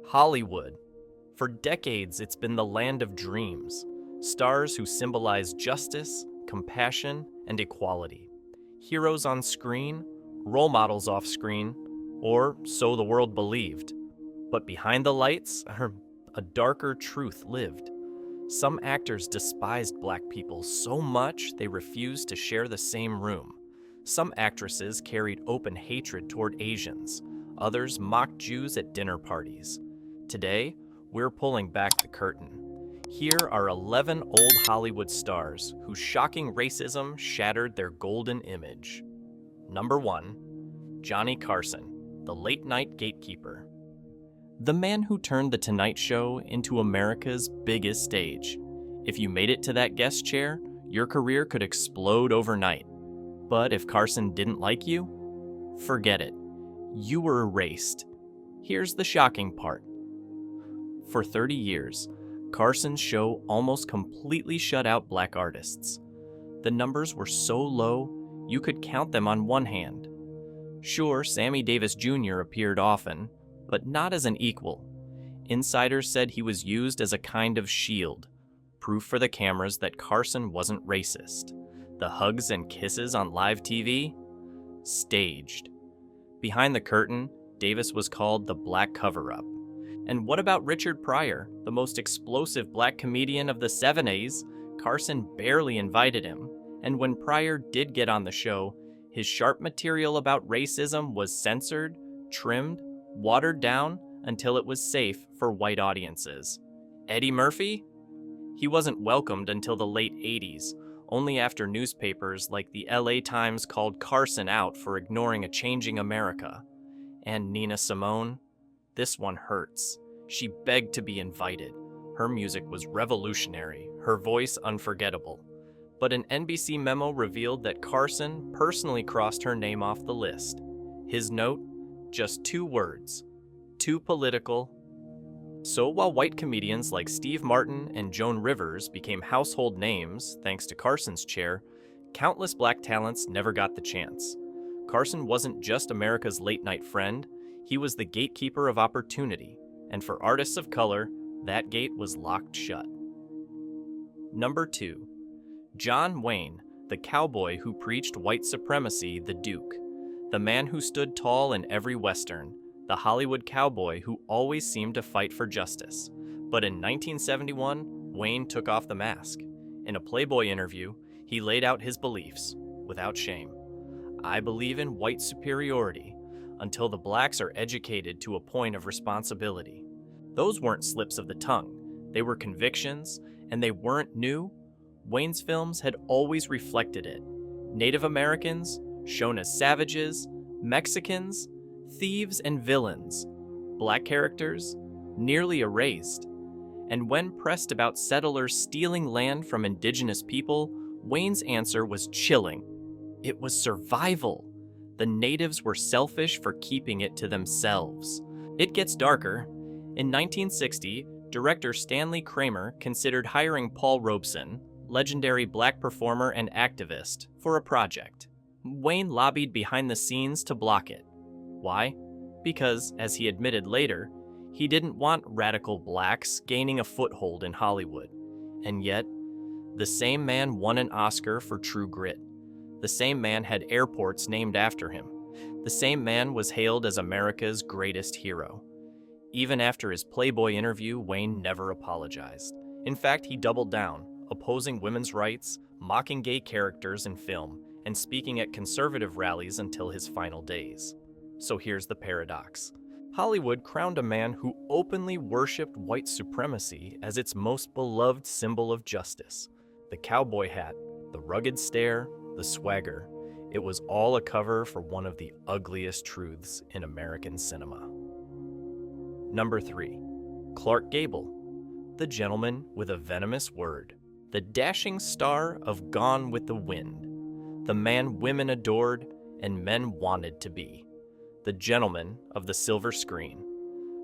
Hollywood. For decades, it's been the land of dreams. Stars who symbolize justice, compassion, and equality. Heroes on screen, role models off screen, or so the world believed. But behind the lights, a darker truth lived. Some actors despised black people so much they refused to share the same room. Some actresses carried open hatred toward Asians. Others mocked Jews at dinner parties. Today, we're pulling back the curtain. Here are 11 old Hollywood stars whose shocking racism shattered their golden image. Number 1, Johnny Carson, the late-night gatekeeper. The man who turned The Tonight Show into America's biggest stage. If you made it to that guest chair, your career could explode overnight. But if Carson didn't like you, forget it. You were erased. Here's the shocking part. For 30 years, Carson's show almost completely shut out black artists. The numbers were so low, you could count them on one hand. Sure, Sammy Davis Jr. appeared often, but not as an equal. Insiders said he was used as a kind of shield, proof for the cameras that Carson wasn't racist. The hugs and kisses on live TV? Staged. Behind the curtain, Davis was called the Black Cover-Up. And what about Richard Pryor, the most explosive black comedian of the 70s? Carson barely invited him, and when Pryor did get on the show, his sharp material about racism was censored, trimmed, watered down until it was safe for white audiences. Eddie Murphy? He wasn't welcomed until the late 80s, only after newspapers like the LA Times called Carson out for ignoring a changing America. And Nina Simone? This one hurts. She begged to be invited. Her music was revolutionary, her voice unforgettable. But an NBC memo revealed that Carson personally crossed her name off the list. His note? Just 2 words. Too political. So while white comedians like Steve Martin and Joan Rivers became household names thanks to Carson's chair, countless black talents never got the chance. Carson wasn't just America's late-night friend, he was the gatekeeper of opportunity, and for artists of color, that gate was locked shut. Number 2, John Wayne, the cowboy who preached white supremacy, the Duke. The man who stood tall in every Western, the Hollywood cowboy who always seemed to fight for justice. But in 1971, Wayne took off the mask. In a Playboy interview, he laid out his beliefs, without shame. I believe in white superiority, until the blacks are educated to a point of responsibility. Those weren't slips of the tongue. They were convictions, and they weren't new. Wayne's films had always reflected it. Native Americans, shown as savages, Mexicans, thieves and villains, black characters, nearly erased. And when pressed about settlers stealing land from indigenous people, Wayne's answer was chilling. It was survival. The natives were selfish for keeping it to themselves. It gets darker. In 1960, director Stanley Kramer considered hiring Paul Robeson, legendary black performer and activist, for a project. Wayne lobbied behind the scenes to block it. Why? Because, as he admitted later, he didn't want radical blacks gaining a foothold in Hollywood. And yet, the same man won an Oscar for True Grit. The same man had airports named after him. The same man was hailed as America's greatest hero. Even after his Playboy interview, Wayne never apologized. In fact, he doubled down, opposing women's rights, mocking gay characters in film, and speaking at conservative rallies until his final days. So here's the paradox. Hollywood crowned a man who openly worshipped white supremacy as its most beloved symbol of justice. The cowboy hat, the rugged stare, the swagger. It was all a cover for one of the ugliest truths in American cinema. Number 3, Clark Gable, the gentleman with a venomous word, the dashing star of Gone with the Wind, the man women adored and men wanted to be, the gentleman of the silver screen.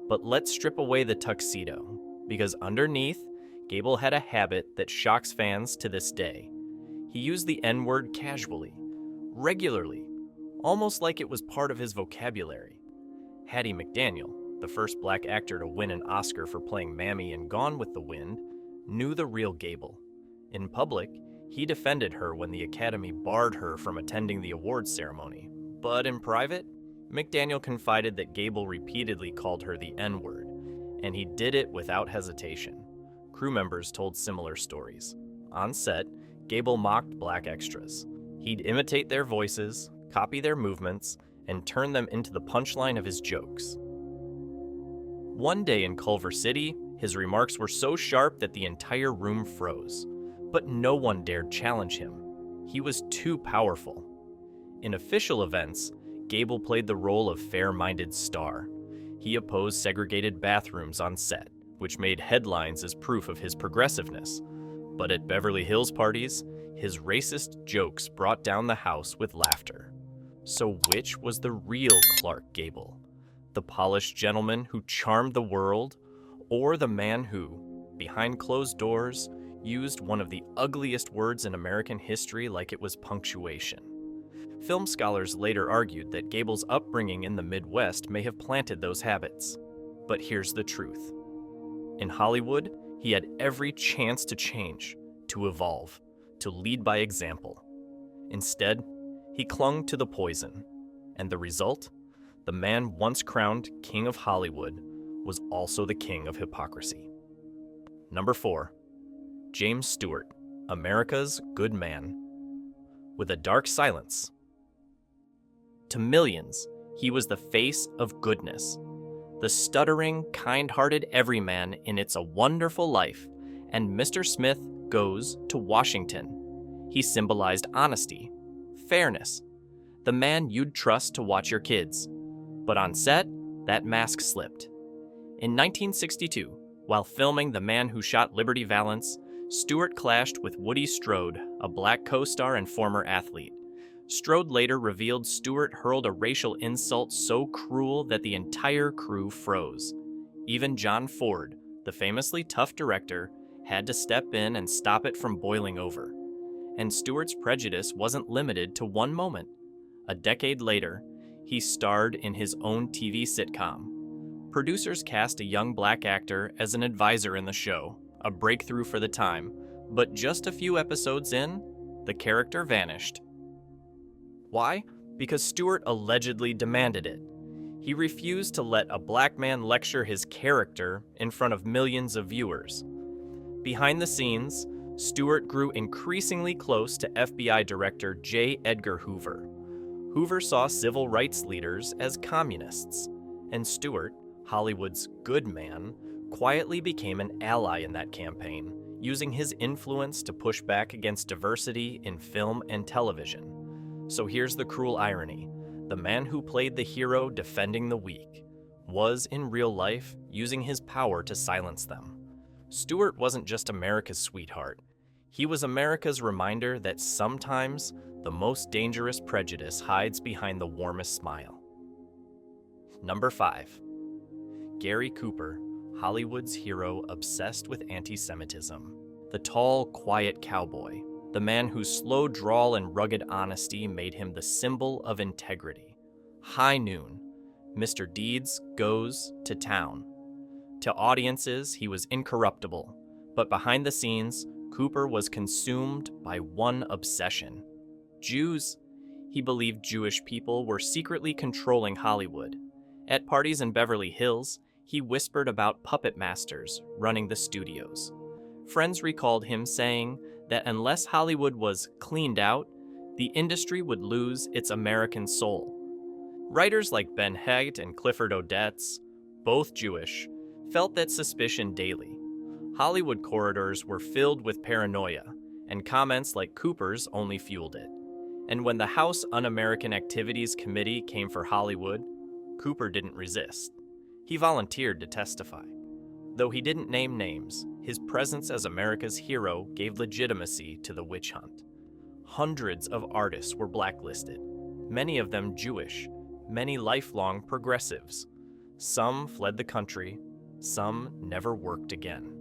But let's strip away the tuxedo, because underneath, Gable had a habit that shocks fans to this day. He used the N-word casually, regularly, almost like it was part of his vocabulary. Hattie McDaniel, the first black actor to win an Oscar for playing Mammy in Gone with the Wind, knew the real Gable. In public, he defended her when the Academy barred her from attending the awards ceremony. But in private, McDaniel confided that Gable repeatedly called her the N-word, and he did it without hesitation. Crew members told similar stories. On set, Gable mocked black extras. He'd imitate their voices, copy their movements, and turn them into the punchline of his jokes. One day in Culver City, his remarks were so sharp that the entire room froze. But no one dared challenge him. He was too powerful. In official events, Gable played the role of fair-minded star. He opposed segregated bathrooms on set, which made headlines as proof of his progressiveness. But at Beverly Hills parties, his racist jokes brought down the house with laughter. So which was the real Clark Gable? The polished gentleman who charmed the world, or the man who, behind closed doors, used one of the ugliest words in American history like it was punctuation? Film scholars later argued that Gable's upbringing in the Midwest may have planted those habits. But here's the truth. In Hollywood, he had every chance to change, to evolve, to lead by example. Instead, he clung to the poison. And the result? The man once crowned King of Hollywood was also the king of hypocrisy. Number 4. James Stewart, America's good man. With a dark silence. To millions, he was the face of goodness. The stuttering, kind-hearted everyman in It's a Wonderful Life, and Mr. Smith Goes to Washington. He symbolized honesty, fairness, the man you'd trust to watch your kids. But on set, that mask slipped. In 1962, while filming The Man Who Shot Liberty Valance, Stewart clashed with Woody Strode, a black co-star and former athlete. Strode later revealed Stewart hurled a racial insult so cruel that the entire crew froze. Even John Ford, the famously tough director, had to step in and stop it from boiling over. And Stewart's prejudice wasn't limited to one moment. A decade later, he starred in his own TV sitcom. Producers cast a young black actor as an advisor in the show, a breakthrough for the time, but just a few episodes in, the character vanished. Why? Because Stewart allegedly demanded it. He refused to let a black man lecture his character in front of millions of viewers. Behind the scenes, Stewart grew increasingly close to FBI Director J. Edgar Hoover. Hoover saw civil rights leaders as communists, and Stewart, Hollywood's good man, quietly became an ally in that campaign, using his influence to push back against diversity in film and television. So here's the cruel irony. The man who played the hero defending the weak was, in real life, using his power to silence them. Stewart wasn't just America's sweetheart. He was America's reminder that sometimes the most dangerous prejudice hides behind the warmest smile. Number 5. Gary Cooper, Hollywood's hero obsessed with anti-Semitism. The tall, quiet cowboy. The man whose slow drawl and rugged honesty made him the symbol of integrity. High noon, Mr. Deeds goes to town. To audiences, he was incorruptible, but behind the scenes, Cooper was consumed by one obsession. Jews. He believed Jewish people were secretly controlling Hollywood. At parties in Beverly Hills, he whispered about puppet masters running the studios. Friends recalled him saying that unless Hollywood was cleaned out, the industry would lose its American soul. Writers like Ben Hegde and Clifford Odets, both Jewish, felt that suspicion daily. Hollywood corridors were filled with paranoia, and comments like Cooper's only fueled it. And when the House Un-American Activities Committee came for Hollywood, Cooper didn't resist. He volunteered to testify. Though he didn't name names, his presence as America's hero gave legitimacy to the witch hunt. Hundreds of artists were blacklisted, many of them Jewish, many lifelong progressives. Some fled the country, some never worked again.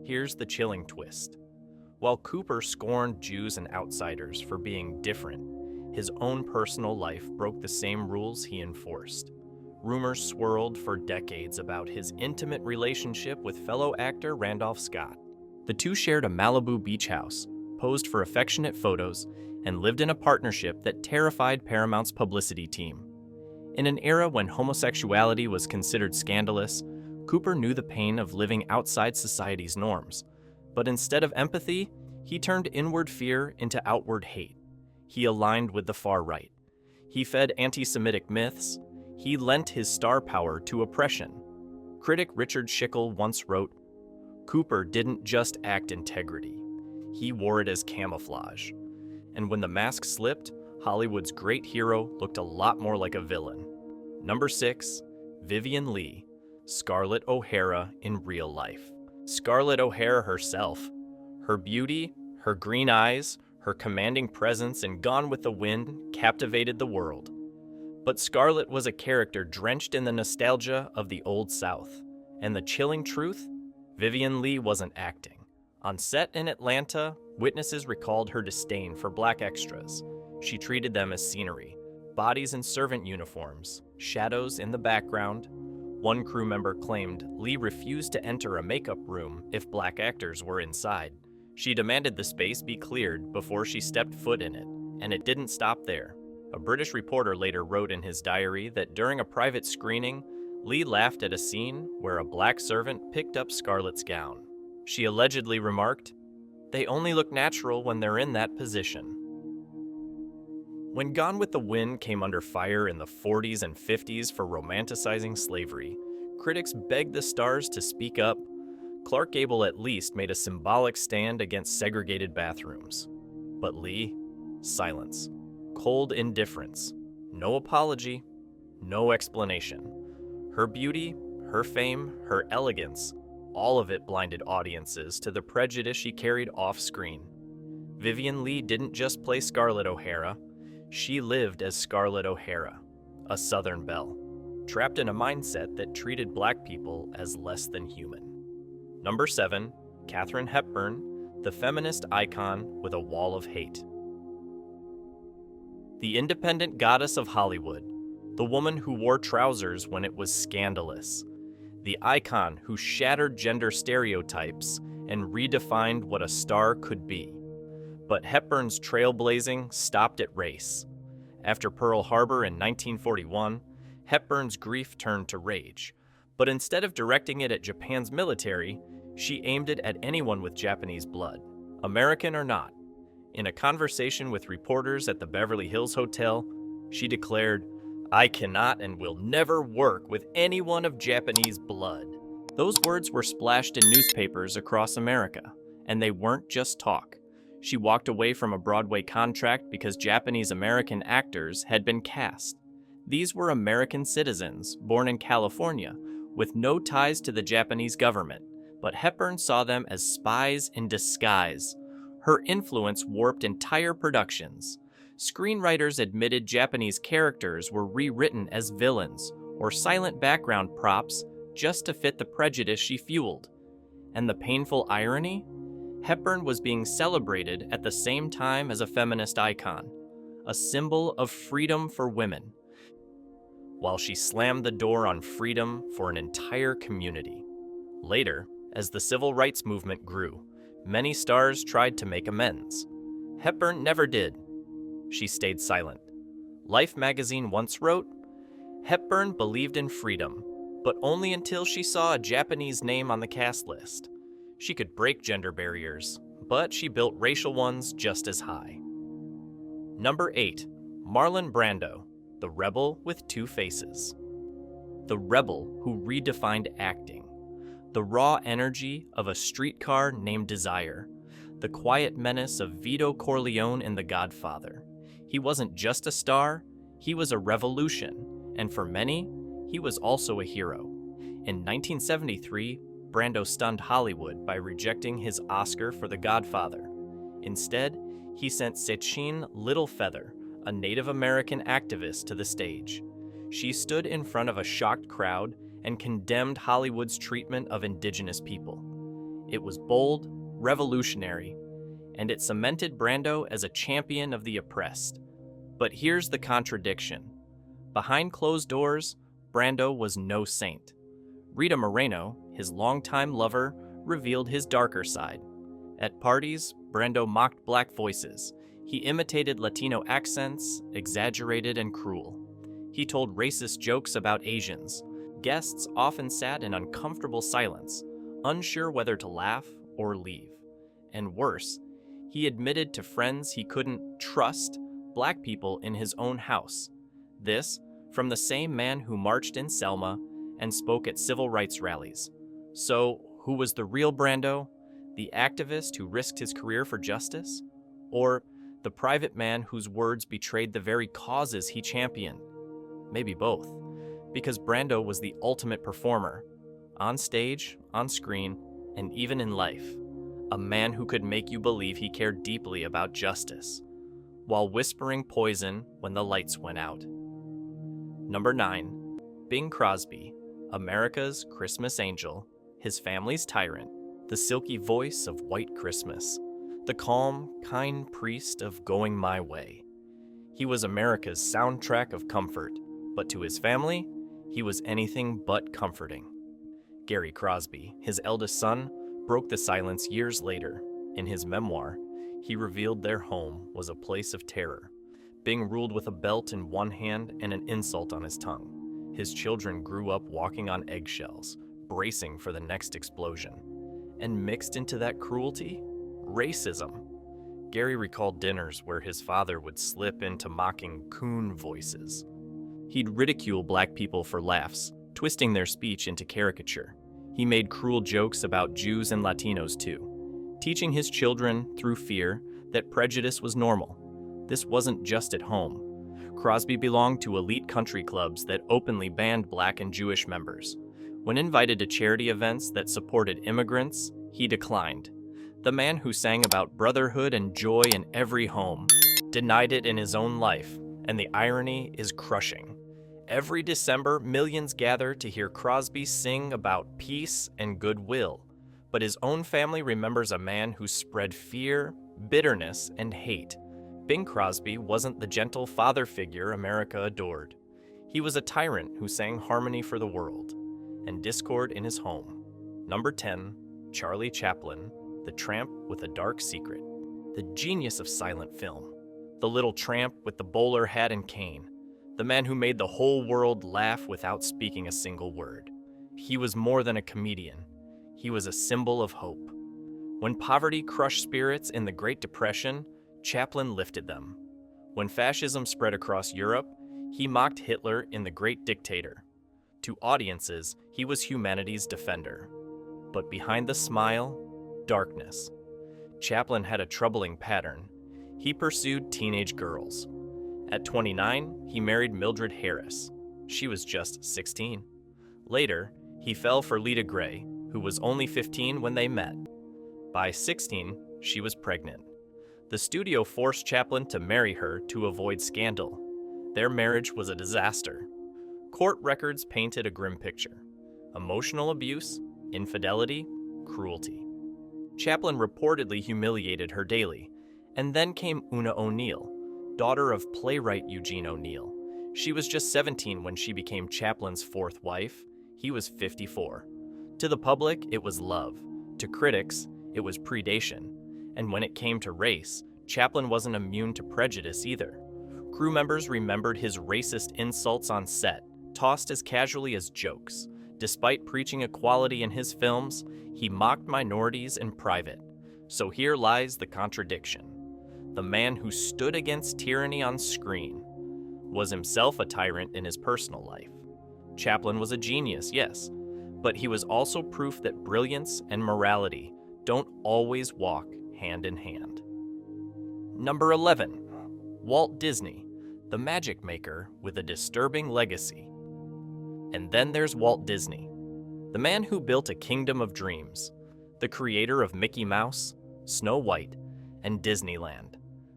Here's the chilling twist. While Cooper scorned Jews and outsiders for being different, his own personal life broke the same rules he enforced. rumors swirled for decades about his intimate relationship with fellow actor Randolph Scott. The two shared a Malibu beach house, posed for affectionate photos, and lived in a partnership that terrified Paramount's publicity team. In an era when homosexuality was considered scandalous, Cooper knew the pain of living outside society's norms, but instead of empathy, he turned inward fear into outward hate. He aligned with the far right. He fed anti-Semitic myths. He lent his star power to oppression. Critic Richard Schickel once wrote, "Cooper didn't just act integrity. He wore it as camouflage. And when the mask slipped, Hollywood's great hero looked a lot more like a villain." Number 6, Vivien Leigh, Scarlett O'Hara in real life. Scarlett O'Hara herself. Her beauty, her green eyes, her commanding presence in Gone with the Wind captivated the world. But Scarlett was a character drenched in the nostalgia of the Old South. And the chilling truth? Vivien Leigh wasn't acting. On set in Atlanta, witnesses recalled her disdain for black extras. She treated them as scenery, bodies in servant uniforms, shadows in the background. One crew member claimed Leigh refused to enter a makeup room if black actors were inside. She demanded the space be cleared before she stepped foot in it, and it didn't stop there. A British reporter later wrote in his diary that during a private screening, Leigh laughed at a scene where a black servant picked up Scarlett's gown. She allegedly remarked, "They only look natural when they're in that position." When Gone with the Wind came under fire in the 40s and 50s for romanticizing slavery, critics begged the stars to speak up. Clark Gable at least made a symbolic stand against segregated bathrooms. But Leigh? Silence. Cold indifference. No apology. No explanation. Her beauty, her fame, her elegance, all of it blinded audiences to the prejudice she carried off-screen. Vivien Leigh didn't just play Scarlett O'Hara. She lived as Scarlett O'Hara, a Southern belle, trapped in a mindset that treated black people as less than human. Number 7, Katharine Hepburn, the feminist icon with a wall of hate. The independent goddess of Hollywood, the woman who wore trousers when it was scandalous, the icon who shattered gender stereotypes and redefined what a star could be. But Hepburn's trailblazing stopped at race. After Pearl Harbor in 1941, Hepburn's grief turned to rage. But instead of directing it at Japan's military, she aimed it at anyone with Japanese blood, American or not. In a conversation with reporters at the Beverly Hills Hotel, she declared, "I cannot and will never work with anyone of Japanese blood." Those words were splashed in newspapers across America, and they weren't just talk. She walked away from a Broadway contract because Japanese American actors had been cast. These were American citizens born in California with no ties to the Japanese government, but Hepburn saw them as spies in disguise. Her influence warped entire productions. Screenwriters admitted Japanese characters were rewritten as villains or silent background props just to fit the prejudice she fueled. And the painful irony? Hepburn was being celebrated at the same time as a feminist icon, a symbol of freedom for women, while she slammed the door on freedom for an entire community. Later, as the civil rights movement grew, many stars tried to make amends. Hepburn never did. She stayed silent. Life magazine once wrote, "Hepburn believed in freedom, but only until she saw a Japanese name on the cast list. She could break gender barriers, but she built racial ones just as high." Number 8, Marlon Brando, the rebel with two faces. The rebel who redefined acting. The raw energy of A Streetcar Named Desire. The quiet menace of Vito Corleone in The Godfather. He wasn't just a star, he was a revolution, and for many, he was also a hero. In 1973, Brando stunned Hollywood by rejecting his Oscar for The Godfather. Instead, he sent Sachin Littlefeather, a Native American activist, to the stage. She stood in front of a shocked crowd and condemned Hollywood's treatment of indigenous people. It was bold, revolutionary, and it cemented Brando as a champion of the oppressed. But here's the contradiction. Behind closed doors, Brando was no saint. Rita Moreno, his longtime lover, revealed his darker side. At parties, Brando mocked black voices. He imitated Latino accents, exaggerated and cruel. He told racist jokes about Asians. Guests often sat in uncomfortable silence, unsure whether to laugh or leave. And worse, he admitted to friends he couldn't trust black people in his own house. This from the same man who marched in Selma and spoke at civil rights rallies. So, who was the real Brando? The activist who risked his career for justice? Or the private man whose words betrayed the very causes he championed? Maybe both, because Brando was the ultimate performer, on stage, on screen, and even in life. A man who could make you believe he cared deeply about justice, while whispering poison when the lights went out. Number 9. Bing Crosby, America's Christmas angel, his family's tyrant, the silky voice of White Christmas, the calm, kind priest of going my way. He was America's soundtrack of comfort, but to his family, he was anything but comforting. Gary Crosby, his eldest son, broke the silence years later. In his memoir, he revealed their home was a place of terror. Bing ruled with a belt in one hand and an insult on his tongue. His children grew up walking on eggshells, bracing for the next explosion. And mixed into that cruelty, racism. Gary recalled dinners where his father would slip into mocking coon voices. He'd ridicule black people for laughs, twisting their speech into caricature. He made cruel jokes about Jews and Latinos too, teaching his children, through fear, that prejudice was normal. This wasn't just at home. Crosby belonged to elite country clubs that openly banned black and Jewish members. When invited to charity events that supported immigrants, he declined. The man who sang about brotherhood and joy in every home denied it in his own life, and the irony is crushing. Every December, millions gather to hear Crosby sing about peace and goodwill, but his own family remembers a man who spread fear, bitterness, and hate. Bing Crosby wasn't the gentle father figure America adored. He was a tyrant who sang harmony for the world and discord in his home. Number 10, Charlie Chaplin, the tramp with a dark secret. The genius of silent film. The little tramp with the bowler hat and cane. The man who made the whole world laugh without speaking a single word. He was more than a comedian. He was a symbol of hope. When poverty crushed spirits in the Great Depression, Chaplin lifted them. When fascism spread across Europe, he mocked Hitler in The Great Dictator. To audiences, he was humanity's defender. But behind the smile, darkness. Chaplin had a troubling pattern. He pursued teenage girls. At 29, he married Mildred Harris. She was just 16. Later, he fell for Lita Gray, who was only 15 when they met. By 16, she was pregnant. The studio forced Chaplin to marry her to avoid scandal. Their marriage was a disaster. Court records painted a grim picture. Emotional abuse, infidelity, cruelty. Chaplin reportedly humiliated her daily. And then came Una O'Neill, daughter of playwright Eugene O'Neill. She was just 17 when she became Chaplin's fourth wife. He was 54. To the public, it was love. To critics, it was predation. And when it came to race, Chaplin wasn't immune to prejudice either. Crew members remembered his racist insults on set, tossed as casually as jokes. Despite preaching equality in his films, he mocked minorities in private. So here lies the contradiction. The man who stood against tyranny on screen was himself a tyrant in his personal life. Chaplin was a genius, yes, but he was also proof that brilliance and morality don't always walk hand in hand. Number 11, Walt Disney, the magic maker with a disturbing legacy. And then there's Walt Disney, the man who built a kingdom of dreams, the creator of Mickey Mouse, Snow White, and Disneyland,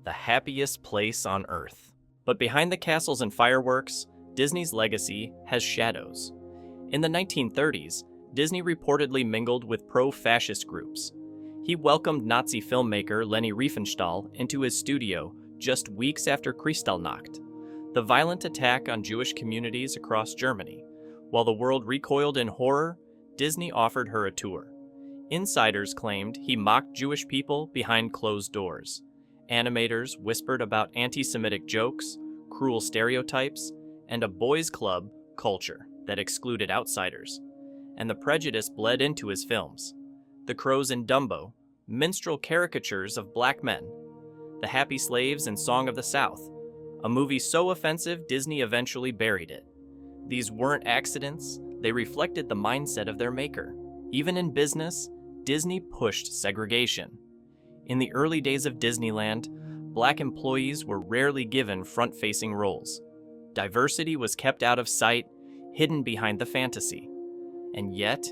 the happiest place on earth. But behind the castles and fireworks, Disney's legacy has shadows. In the 1930s, Disney reportedly mingled with pro-fascist groups. He welcomed Nazi filmmaker Leni Riefenstahl into his studio just weeks after Kristallnacht, the violent attack on Jewish communities across Germany. While the world recoiled in horror, Disney offered her a tour. Insiders claimed he mocked Jewish people behind closed doors. Animators whispered about anti-Semitic jokes, cruel stereotypes, and a boys' club culture that excluded outsiders. And the prejudice bled into his films. The Crows in Dumbo, minstrel caricatures of black men. The Happy Slaves and Song of the South, a movie so offensive Disney eventually buried it. These weren't accidents, they reflected the mindset of their maker. Even in business, Disney pushed segregation. In the early days of Disneyland, black employees were rarely given front-facing roles. Diversity was kept out of sight, hidden behind the fantasy. And yet,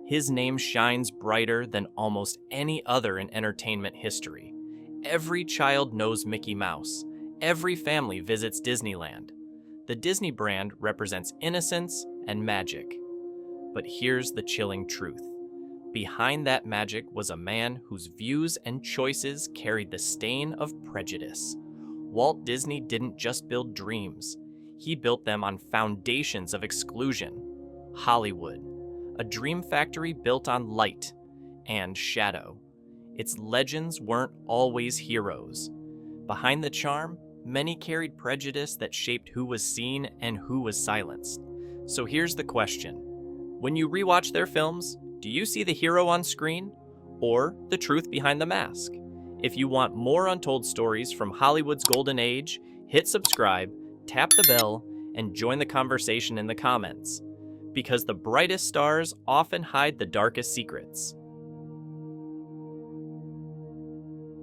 his name shines brighter than almost any other in entertainment history. Every child knows Mickey Mouse. Every family visits Disneyland. The Disney brand represents innocence and magic. But here's the chilling truth. Behind that magic was a man whose views and choices carried the stain of prejudice. Walt Disney didn't just build dreams. He built them on foundations of exclusion. Hollywood, a dream factory built on light and shadow. Its legends weren't always heroes. Behind the charm, many carried prejudice that shaped who was seen and who was silenced. So here's the question. When you rewatch their films, do you see the hero on screen or the truth behind the mask? If you want more untold stories from Hollywood's golden age, hit subscribe, tap the bell, and join the conversation in the comments. Because the brightest stars often hide the darkest secrets.